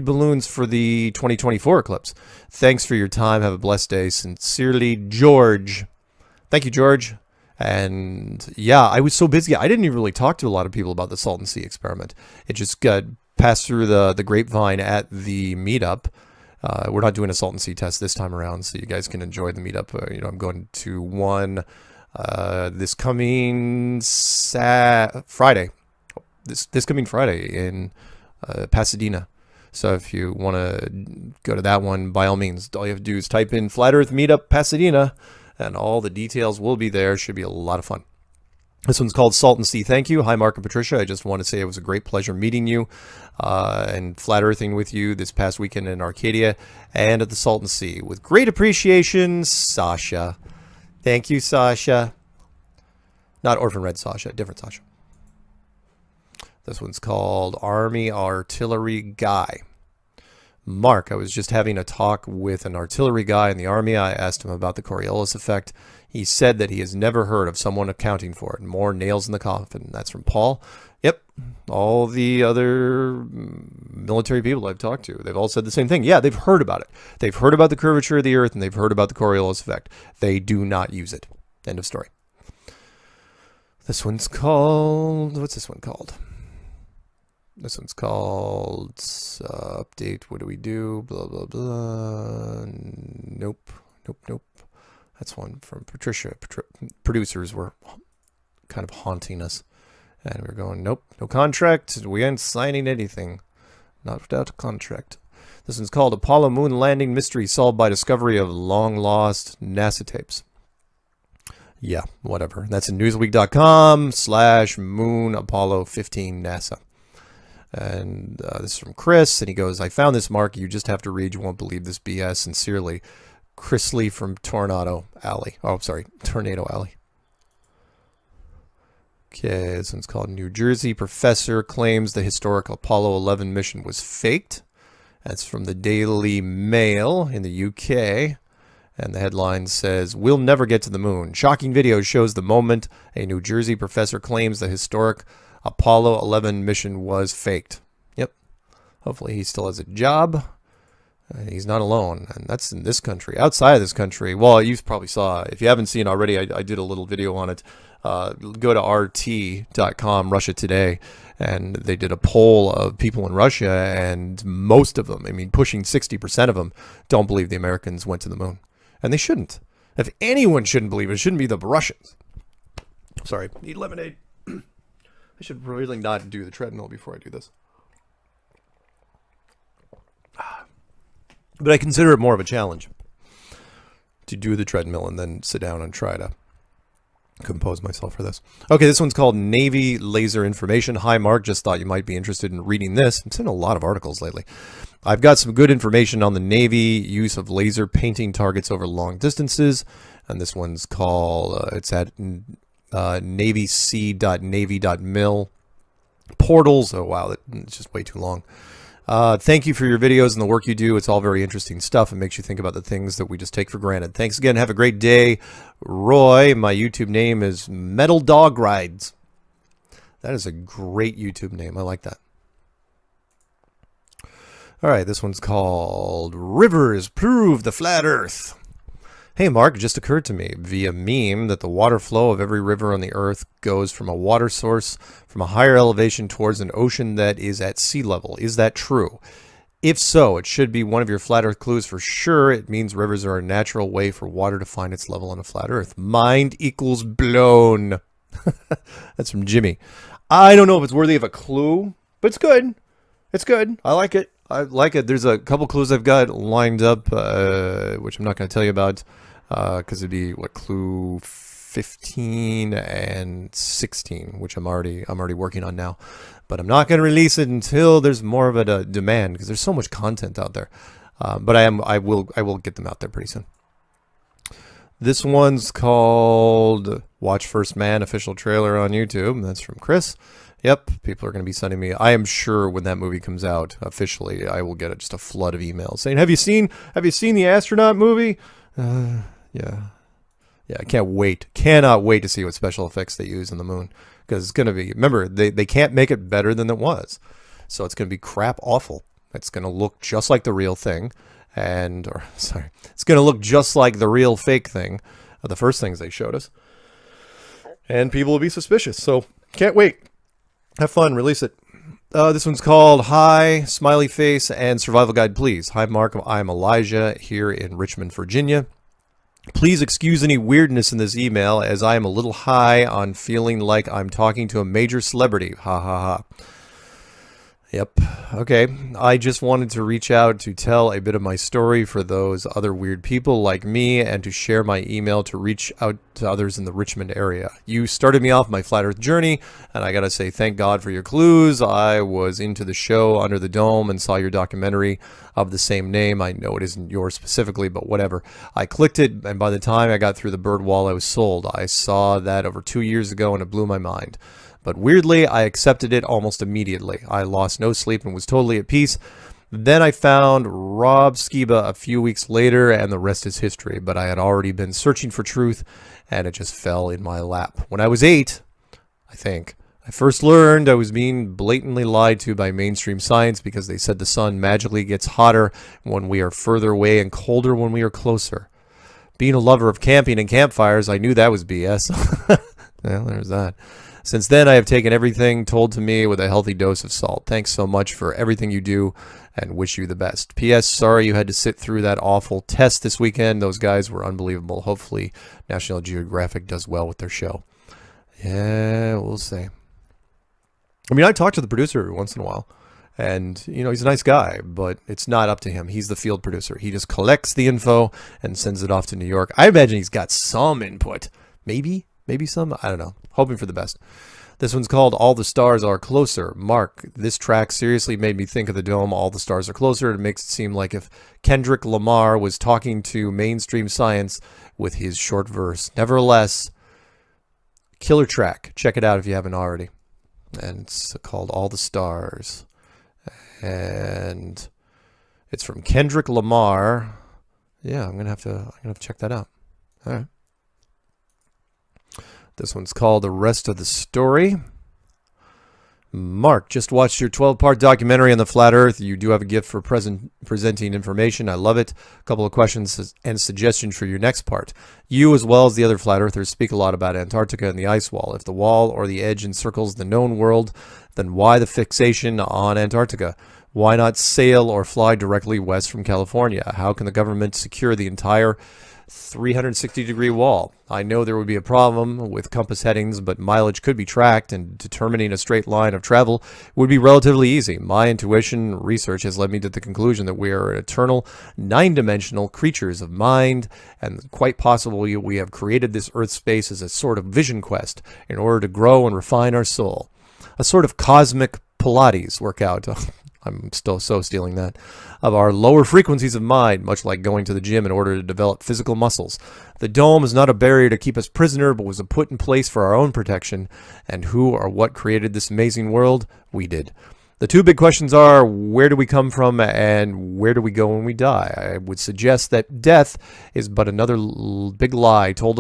balloons for the 2024 eclipse. Thanks for your time. Have a blessed day. Sincerely, George. Thank you, George. And yeah, I was so busy. I didn't even really talk to a lot of people about the Salton Sea experiment. It just got passed through the grapevine at the meetup. We're not doing a Salton Sea test this time around, so you guys can enjoy the meetup. I'm going to one this coming Friday. This coming Friday in Pasadena. So if you want to go to that one, by all means, all you have to do is type in Flat Earth Meetup Pasadena, and all the details will be there. Should be a lot of fun. This one's called Salton Sea. Thank you. Hi, Mark and Patricia. I just want to say it was a great pleasure meeting you and flat earthing with you this past weekend in Arcadia and at the Salton Sea. With great appreciation, Sasha. Thank you, Sasha. Not Orphan Red Sasha, different Sasha. This one's called Army Artillery Guy. Mark, I was just having a talk with an artillery guy in the Army. I asked him about the Coriolis effect. He said that he has never heard of someone accounting for it. More nails in the coffin. That's from Paul. Yep. All the other military people I've talked to, they've all said the same thing. Yeah, they've heard about it. They've heard about the curvature of the Earth, and they've heard about the Coriolis effect. They do not use it. End of story. This one's called... What's this one called? This one's called update. What do we do? Blah, blah, blah. Nope. That's one from Patricia. Producers were kind of haunting us. And we're going, nope, no contract. We ain't signing anything. Not without a contract. This one's called Apollo Moon Landing Mystery Solved by Discovery of Long Lost NASA Tapes. Yeah, whatever. That's in newsweek.com/Moon Apollo 15 NASA. And this is from Chris, and he goes, I found this, Mark. You just have to read. You won't believe this BS. Sincerely, Chris Lee from Tornado Alley. Oh, sorry, Tornado Alley. Okay, this one's called New Jersey Professor Claims the Historic Apollo 11 mission was faked. That's from the Daily Mail in the UK. And the headline says, We'll never get to the moon. Shocking video shows the moment a New Jersey professor claims the historic Apollo 11 mission was faked. Yep. Hopefully he still has a job. He's not alone. And that's in this country. Outside of this country, well, you probably saw, if you haven't seen already, I did a little video on it. Go to rt.com, Russia Today, and they did a poll of people in Russia, and most of them, I mean, pushing 60% of them, don't believe the Americans went to the moon. And they shouldn't. If anyone shouldn't believe it, it shouldn't be the Russians. Sorry, need lemonade. I should really not do the treadmill before I do this. But I consider it more of a challenge to do the treadmill and then sit down and try to compose myself for this. Okay, this one's called Navy Laser Information. Hi, Mark. Just thought you might be interested in reading this. I'm seeing a lot of articles lately. I've got some good information on the Navy use of laser painting targets over long distances. And this one's called, it's at navyc.navy.mil. Portals. Oh, wow. It's just way too long. Thank you for your videos and the work you do. It's all very interesting stuff. It makes you think about the things that we just take for granted. Thanks again. Have a great day. Roy, my YouTube name is Metal Dog Rides. That is a great YouTube name. I like that. All right, this one's called Rivers Prove the Flat Earth. Hey, Mark, it just occurred to me via meme that the water flow of every river on the earth goes from a water source from a higher elevation towards an ocean that is at sea level. Is that true? If so, it should be one of your flat earth clues for sure. It means rivers are a natural way for water to find its level on a flat earth. Mind equals blown. That's from Jimmy. I don't know if it's worthy of a clue, but it's good. It's good. I like it. I like it. There's a couple clues I've got lined up, which I'm not going to tell you about. Because it'd be what, clue 15 and 16, which I'm already working on now, but I'm not going to release it until there's more of a demand, because there's so much content out there. But I will get them out there pretty soon. This one's called Watch First Man official trailer on YouTube. That's from Chris. Yep, people are going to be sending me. I am sure when that movie comes out officially, I will get just a flood of emails saying, "Have you seen the astronaut movie?" Yeah, yeah. I can't wait. Cannot wait to see what special effects they use in the moon, because it's going to be. Remember, they can't make it better than it was, so it's going to be crap awful. It's going to look just like the real thing, it's going to look just like the real fake thing, the first things they showed us, and people will be suspicious. So can't wait. Have fun. Release it. This one's called Hi, Smiley Face, and Survival Guide, Please. Hi, Mark. I'm Elijah here in Richmond, Virginia. Please excuse any weirdness in this email, as I am a little high on feeling like I'm talking to a major celebrity. Ha ha ha. Yep. Okay. I just wanted to reach out to tell a bit of my story for those other weird people like me, and to share my email to reach out to others in the Richmond area. You started me off my flat earth journey, and I gotta say thank God for your clues. I was into the show Under the Dome and saw your documentary of the same name. I know it isn't yours specifically, but whatever. I clicked it, and by the time I got through the bird wall, I was sold. I saw that over 2 years ago, and it blew my mind. But weirdly, I accepted it almost immediately. I lost no sleep and was totally at peace. Then I found Rob Skiba a few weeks later, and the rest is history. But I had already been searching for truth, and it just fell in my lap. When I was 8, I think, I first learned I was being blatantly lied to by mainstream science, because they said the sun magically gets hotter when we are further away and colder when we are closer. Being a lover of camping and campfires, I knew that was BS. Well, there's that. Since then, I have taken everything told to me with a healthy dose of salt. Thanks so much for everything you do, and wish you the best. P.S. Sorry you had to sit through that awful test this weekend. Those guys were unbelievable. Hopefully, National Geographic does well with their show. Yeah, we'll see. I mean, I talk to the producer every once in a while, and, you know, he's a nice guy, but it's not up to him. He's the field producer. He just collects the info and sends it off to New York. I imagine he's got some input. Maybe some. I don't know. Hoping for the best. This one's called All the Stars Are Closer. Mark, this track seriously made me think of the Dome. All the Stars Are Closer. It makes it seem like if Kendrick Lamar was talking to mainstream science with his short verse. Nevertheless, killer track. Check it out if you haven't already. And it's called All the Stars. And it's from Kendrick Lamar. Yeah, I'm gonna have to check that out. All right. This one's called The Rest of the Story. Mark, just watched your 12-part documentary on the flat earth. You do have a gift for presenting information. I love it. A couple of questions and suggestions for your next part. You, as well as the other flat earthers, speak a lot about Antarctica and the ice wall. If the wall or the edge encircles the known world, then why the fixation on Antarctica? Why not sail or fly directly west from California? How can the government secure the entire 360-degree wall? I know there would be a problem with compass headings, but mileage could be tracked, and determining a straight line of travel would be relatively easy. My intuition research has led me to the conclusion that we are eternal, nine-dimensional creatures of mind, and quite possibly we have created this Earth space as a sort of vision quest in order to grow and refine our soul. A sort of cosmic Pilates workout. I'm still so stealing that, of our lower frequencies of mind, much like going to the gym in order to develop physical muscles. The dome is not a barrier to keep us prisoner, but was put in place for our own protection. And who or what created this amazing world? We did. The two big questions are, where do we come from, and where do we go when we die? I would suggest that death is but another big lie told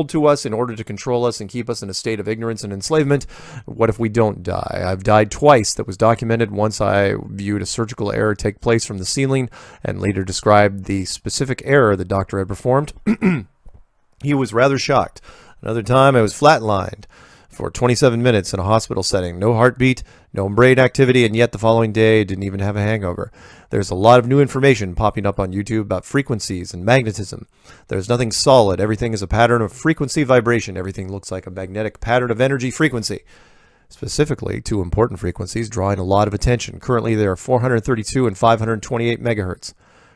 to us in order to control us and keep us in a state of ignorance and enslavement. What if we don't die? I've died twice. That was documented. Once I viewed a surgical error take place from the ceiling, and later described the specific error the doctor had performed. He was rather shocked. Another time I was flatlined for 27 minutes in a hospital setting. No heartbeat, no brain activity, and yet the following day didn't even have a hangover. There's a lot of new information popping up on YouTube about frequencies and magnetism. There's nothing solid. Everything is a pattern of frequency vibration. Everything looks like a magnetic pattern of energy frequency. Specifically, two important frequencies drawing a lot of attention. Currently, there are 432 and 528 megahertz.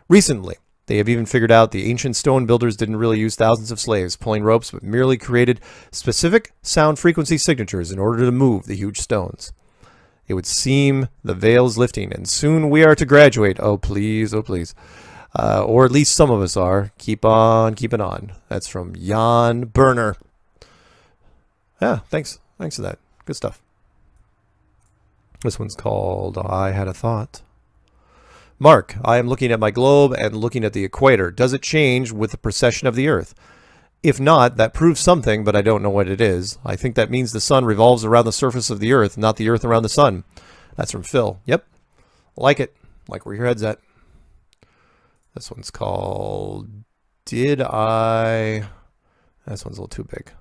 Recently, they have even figured out the ancient stone builders didn't really use thousands of slaves pulling ropes, but merely created specific sound frequency signatures in order to move the huge stones. It would seem the veil is lifting, and soon we are to graduate. Oh, please, oh, please. Or at least some of us are. Keep on keeping on. That's from Jan Berner. Yeah, thanks. Thanks for that. Good stuff. This one's called I Had a Thought. Mark, I am looking at my globe and looking at the equator. Does it change with the precession of the Earth? If not, that proves something, but I don't know what it is. I think that means the sun revolves around the surface of the Earth, not the Earth around the sun. That's from Phil. Yep. Like it. Like where your head's at. This one's called This one's a little too big,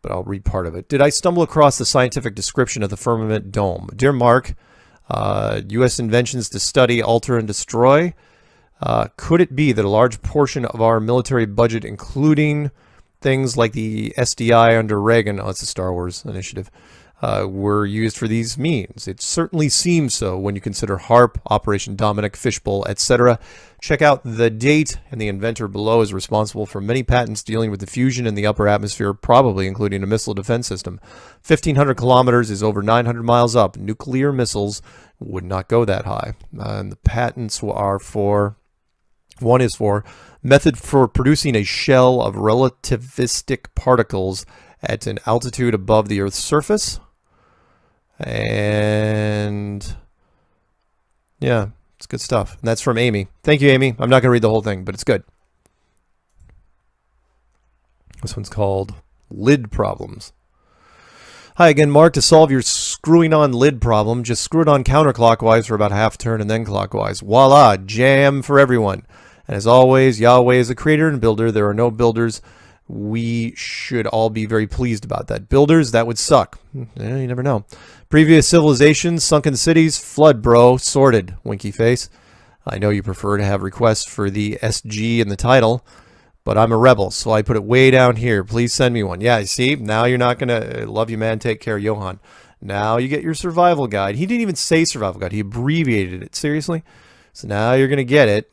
but I'll read part of it. Did I stumble across the scientific description of the firmament dome? Dear Mark, U.S. inventions to study, alter, and destroy. Could it be that a large portion of our military budget, including things like the SDI under Reagan, it's a Star Wars initiative, were used for these means? It certainly seems so when you consider HARP, Operation Dominic, Fishbowl, etc. Check out the date, and the inventor below is responsible for many patents dealing with diffusion in the upper atmosphere, probably including a missile defense system. 1,500 kilometers is over 900 miles up. Nuclear missiles would not go that high. And the patents are for... One is for method for producing a shell of relativistic particles at an altitude above the Earth's surface. And yeah, it's good stuff. And that's from Amy. Thank you, Amy. I'm not going to read the whole thing, but it's good. This one's called Lid Problems. Hi again, Mark. To solve your screwing on lid problem, just screw it on counterclockwise for about half turn and then clockwise. Voila, jam for everyone. And as always, Yahweh is a creator and builder. There are no builders. We should all be very pleased about that. Builders, that would suck. You never know. Previous civilizations, sunken cities, flood, bro, sorted, winky face. I know you prefer to have requests for the SG in the title, but I'm a rebel, so I put it way down here. Please send me one. Yeah, see, now you're not going to love you, man. Take care, Johan. Now you get your survival guide. He didn't even say survival guide. He abbreviated it. Seriously? So now you're going to get it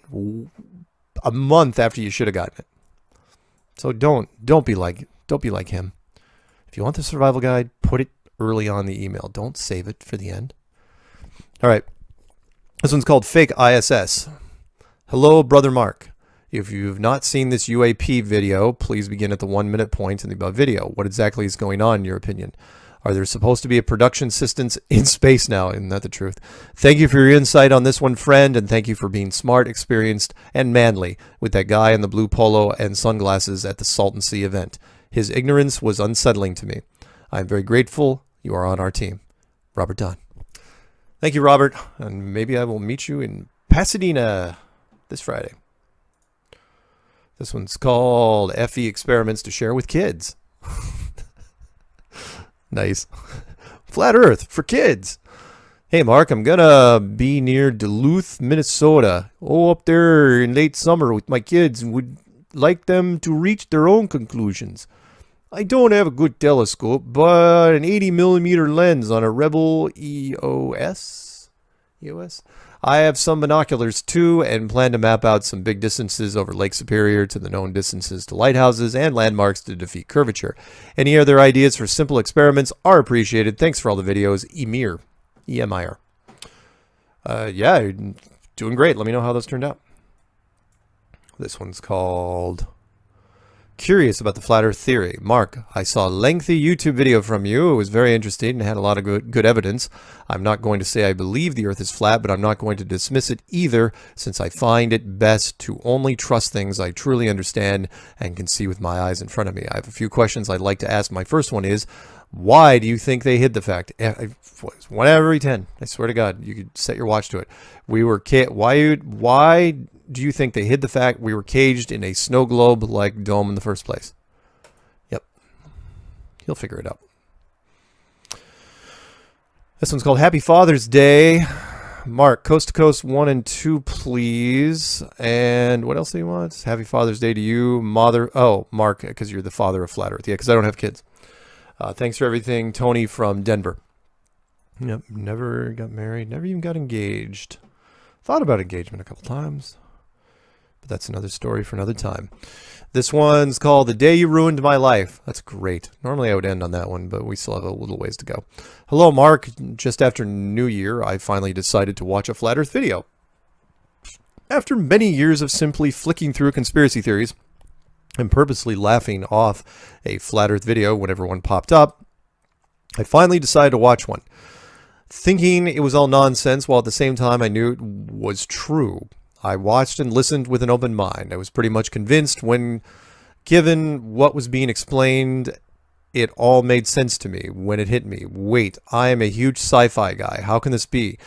a month after you should have gotten it. So don't be like him. If you want the survival guide, put it early on the email. Don't save it for the end. All right. This one's called Fake ISS. Hello, Brother Mark. If you've not seen this UAP video, please begin at the 1 minute point in the above video. What exactly is going on in your opinion? Are there supposed to be a production assistance in space now? Isn't that the truth? Thank you for your insight on this one, friend, and thank you for being smart, experienced, and manly with that guy in the blue polo and sunglasses at the Salton Sea event. His ignorance was unsettling to me. I am very grateful you are on our team. Robert Dunn. Thank you, Robert, and maybe I will meet you in Pasadena this Friday. This one's called FE Experiments to Share with Kids. Nice. Flat Earth for kids. Hey, Mark, I'm going to be near Duluth, Minnesota. Oh, up there in late summer with my kids and would like them to reach their own conclusions. I don't have a good telescope, but an 80 millimeter lens on a Rebel EOS. I have some binoculars too and plan to map out some big distances over Lake Superior to the known distances to lighthouses and landmarks to defeat curvature. Any other ideas for simple experiments are appreciated. Thanks for all the videos. Emir. E-M-I-R. Yeah, you're doing great. Let me know how those turned out. This one's called Curious About the Flat Earth Theory. Mark, I saw a lengthy YouTube video from you. It was very interesting and had a lot of good evidence. I'm not going to say I believe the Earth is flat, but I'm not going to dismiss it either, since I find it best to only trust things I truly understand and can see with my eyes in front of me. I have a few questions I'd like to ask. My first one is, why do you think they hid the fact? 1 out of every 10. I swear to God, you could set your watch to it. Why do you think they hid the fact we were caged in a snow globe-like dome in the first place? Yep. He'll figure it out. This one's called Happy Father's Day. Mark, Coast to Coast 1 and 2, please. And what else do you want? Happy Father's Day to you, mother. Oh, Mark, because you're the father of Flat Earth. Yeah, because I don't have kids. Thanks for everything, Tony from Denver. Yep, never got married, never even got engaged. Thought about engagement a couple times, but that's another story for another time. This one's called The Day You Ruined My Life. That's great. Normally I would end on that one, but we still have a little ways to go. Hello, Mark. Just after New Year, I finally decided to watch a Flat Earth video. After many years of simply flicking through conspiracy theories and purposely laughing off a Flat Earth video whenever one popped up, I finally decided to watch one. thinking it was all nonsense, while at the same time I knew it was true. I watched and listened with an open mind. I was pretty much convinced when given what was being explained. It all made sense to me when it hit me. Wait, I am a huge sci-fi guy. How can this be?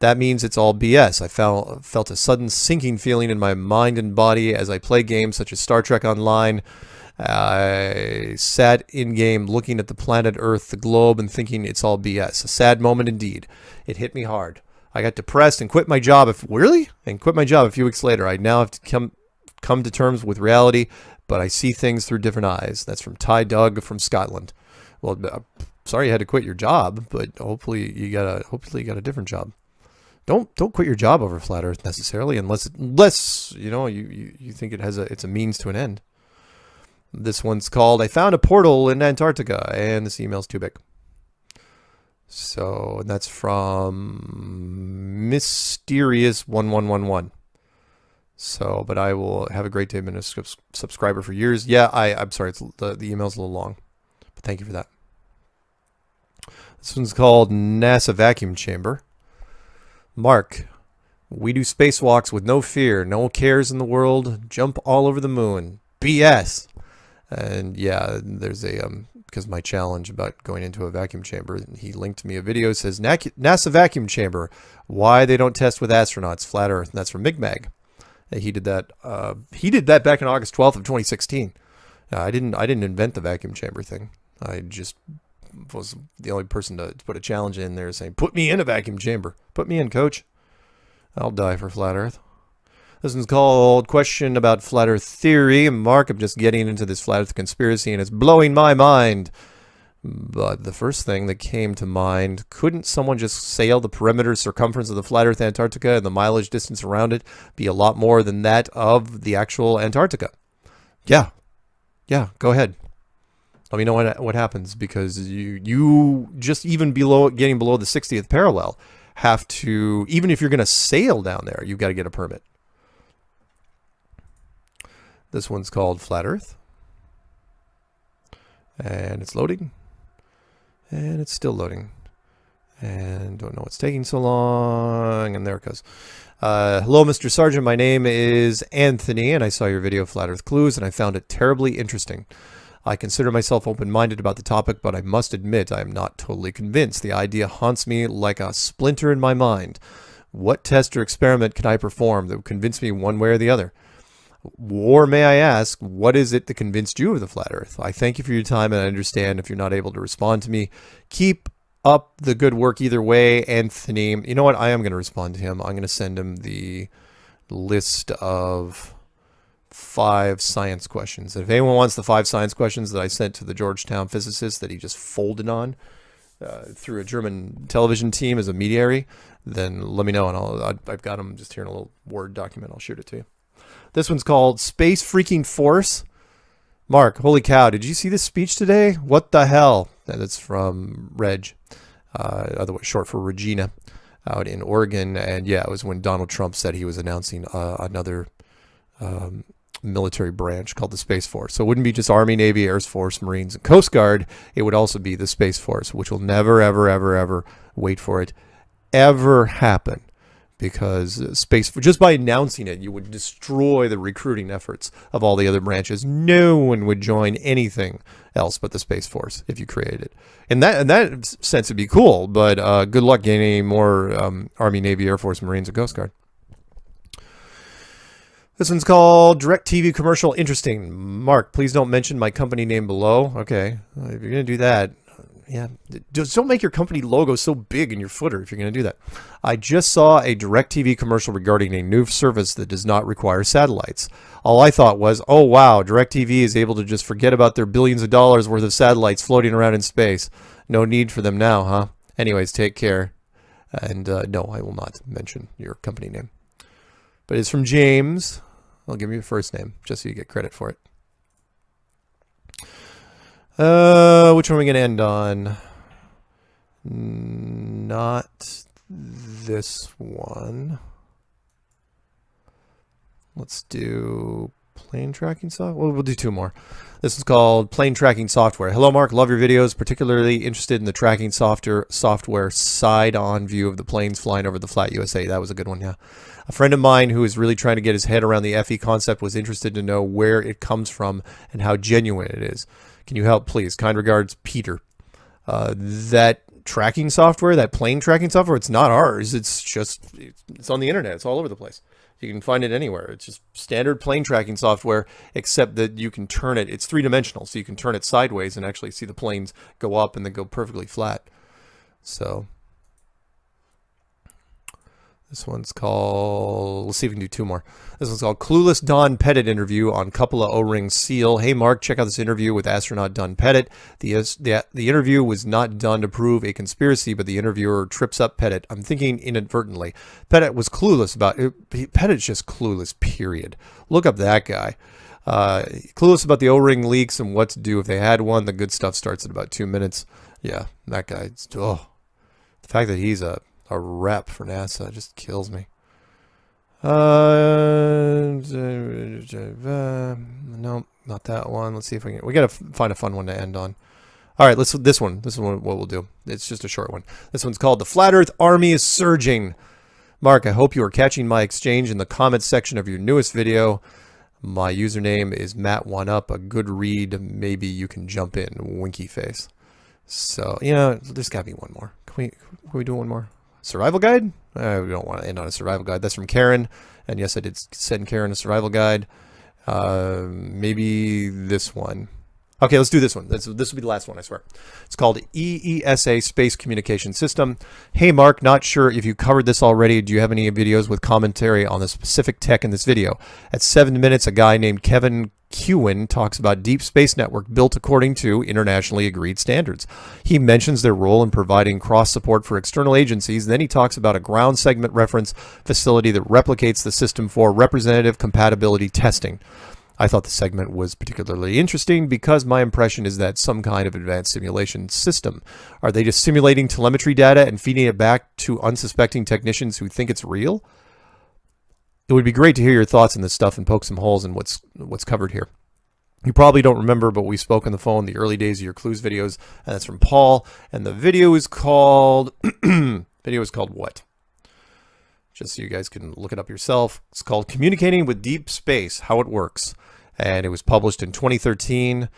That means it's all BS. I felt a sudden sinking feeling in my mind and body as I play games such as Star Trek Online. I sat in-game looking at the planet Earth, the globe, and thinking it's all BS. A sad moment indeed. It hit me hard. I got depressed and quit my job. Quit my job a few weeks later. I now have to come to terms with reality, but I see things through different eyes. That's from Ty Doug from Scotland. Well, sorry you had to quit your job, but hopefully you got a different job. Don't quit your job over flat Earth necessarily, unless you know you think it's a means to an end. This one's called "I found a portal in Antarctica," and this email's too big. So that's from Mysterious1111. So, but I will have a great day. I've been a subscriber for years. Yeah, I'm sorry, the email's a little long, but thank you for that. This one's called NASA Vacuum Chamber. Mark, we do spacewalks with no fear, no cares in the world, jump all over the moon. BS. And yeah, there's a because my challenge about going into a vacuum chamber, he linked me a video. It says NASA vacuum chamber, why they don't test with astronauts, flat Earth. And that's from Migmag. He did that. He did that back on August 12th of 2016. I didn't invent the vacuum chamber thing. I just was the only person to put a challenge in there saying, put me in a vacuum chamber. Put me in, coach. I'll die for flat Earth. This one's called Question About Flat Earth Theory. Mark, I'm just getting into this flat Earth conspiracy and it's blowing my mind. But the first thing that came to mind, couldn't someone just sail the perimeter circumference of the flat Earth Antarctica and the mileage distance around it be a lot more than that of the actual Antarctica? Yeah, go ahead. Let me know what happens, because you just even getting below the 60th parallel have to, even if you're going to sail down there, you've got to get a permit. This one's called Flat Earth. And it's loading. And it's still loading. And don't know what's taking so long. And there it goes. Hello, Mr. Sargent. My name is Anthony, and I saw your video, Flat Earth Clues, and I found it terribly interesting. I consider myself open-minded about the topic, but I must admit I am not totally convinced. The idea haunts me like a splinter in my mind. What test or experiment can I perform that would convince me one way or the other? Or may I ask, what is it that convinced you of the flat Earth? I thank you for your time, and I understand if you're not able to respond to me. Keep up the good work either way, Anthony. You know what? I am going to respond to him. I'm going to send him the list of 5 science questions. If anyone wants the 5 science questions that I sent to the Georgetown physicist that he just folded on through a German television team as a mediary, then let me know, and I've got them just here in a little Word document. I'll shoot it to you. This one's called Space Freaking Force. Mark, holy cow, did you see this speech today? What the hell? That's from Reg, otherwise short for Regina, out in Oregon. And yeah, it was when Donald Trump said he was announcing another military branch called the Space Force. So it wouldn't be just Army, Navy, Air Force, Marines, and Coast Guard. It would also be the Space Force, which will never, ever, ever, ever, wait for it, ever happen. Because just by announcing it, you would destroy the recruiting efforts of all the other branches. No one would join anything else but the Space Force if you created it. In that sense, it'd be cool, but good luck getting any more Army, Navy, Air Force, Marines, and Coast Guard. This one's called DirecTV Commercial Interesting. Mark, please don't mention my company name below. Okay, if you're going to do that, yeah, just don't make your company logo so big in your footer if you're going to do that. I just saw a DirecTV commercial regarding a new service that does not require satellites. All I thought was, oh wow, DirecTV is able to just forget about their billions of dollars worth of satellites floating around in space. No need for them now, huh? Anyways, take care. And no, I will not mention your company name. But it's from James. I'll give you a first name just so you get credit for it. Which one are we going to end on? Not this one. Let's do Plane tracking software? Well, we'll do two more. This is called Plane Tracking Software. Hello, Mark. Love your videos. Particularly interested in the tracking software side-on view of the planes flying over the flat USA. That was a good one, yeah. A friend of mine who is really trying to get his head around the FE concept was interested to know where it comes from and how genuine it is. Can you help, please? Kind regards, Peter. That tracking software, that plane tracking software, it's not ours. It's on the internet. It's all over the place. You can find it anywhere. It's just standard plane tracking software, except that you can turn it. It's three-dimensional, so you can turn it sideways and actually see the planes go up and then go perfectly flat. So this one's called, let's see if we can do two more. This one's called Clueless Don Pettit Interview on Cupola O-Ring Seal. Hey, Mark, check out this interview with astronaut Don Pettit. The interview was not done to prove a conspiracy, but the interviewer trips up Pettit. I'm thinking inadvertently. Pettit was clueless about it. Pettit's just clueless, period. Look up that guy. Clueless about the O-ring leaks and what to do if they had one. The good stuff starts at about 2 minutes. Yeah, that guy. Oh, the fact that he's a rep for NASA just kills me. No, not that one. Let's see if we gotta find a fun one to end on. All right, this one what we'll do. It's just a short one. This one's called The Flat Earth Army is Surging. Mark, I hope you are catching my exchange in the comments section of your newest video. My username is Matt1Up. A good read. Maybe you can jump in. Winky face. So, you know, there's gotta be one more. Can we do one more? Survival guide? We don't want to end on a survival guide. That's from Karen. And yes, I did send Karen a survival guide. Maybe this one. Okay, let's do this one. This will be the last one, I swear. It's called EESA Space Communication System. Hey, Mark, not sure if you covered this already. Do you have any videos with commentary on the specific tech in this video? At 7 minutes, a guy named Kevin Kewen talks about deep space network built according to internationally agreed standards. He mentions their role in providing cross support for external agencies. Then he talks about a ground segment reference facility that replicates the system for representative compatibility testing. I thought the segment was particularly interesting because my impression is that some kind of advanced simulation system. Are they just simulating telemetry data and feeding it back to unsuspecting technicians who think it's real? It would be great to hear your thoughts on this stuff and poke some holes in what's covered here. You probably don't remember, but we spoke on the phone the early days of your clues videos, and that's from Paul. And the video is called what? Just so you guys can look it up yourself. It's called Communicating with Deep Space: How It Works, and it was published in 2013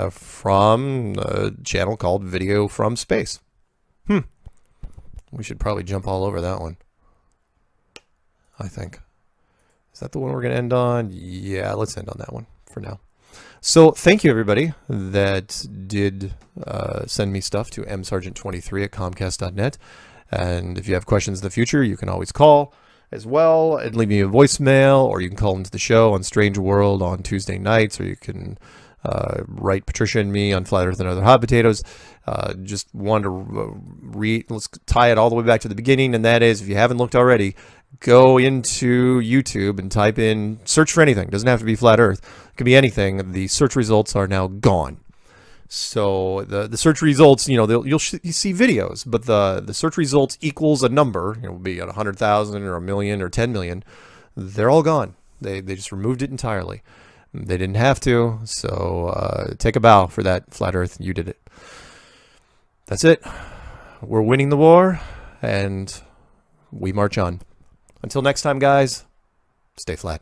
from a channel called Video from Space. We should probably jump all over that one, I think. Is that the one we're going to end on? Yeah, let's end on that one for now. So thank you, everybody that did send me stuff to msargent23@comcast.net. And if you have questions in the future, you can always call as well and leave me a voicemail, or you can call into the show on Strange World on Tuesday nights, or you can write Patricia and me on Flat Earth and Other Hot Potatoes. Just wanted to read, let's tie it all the way back to the beginning, and that is, if you haven't looked already, go into YouTube and type in, search for anything. It doesn't have to be Flat Earth. It could be anything. The search results are now gone. So the search results, you know, you see videos, but the search results equals a number. It will be at 100,000 or 1,000,000 or 10 million. They're all gone. They just removed it entirely. They didn't have to. So take a bow for that, Flat Earth. You did it. That's it. We're winning the war, and we march on. Until next time, guys, stay flat.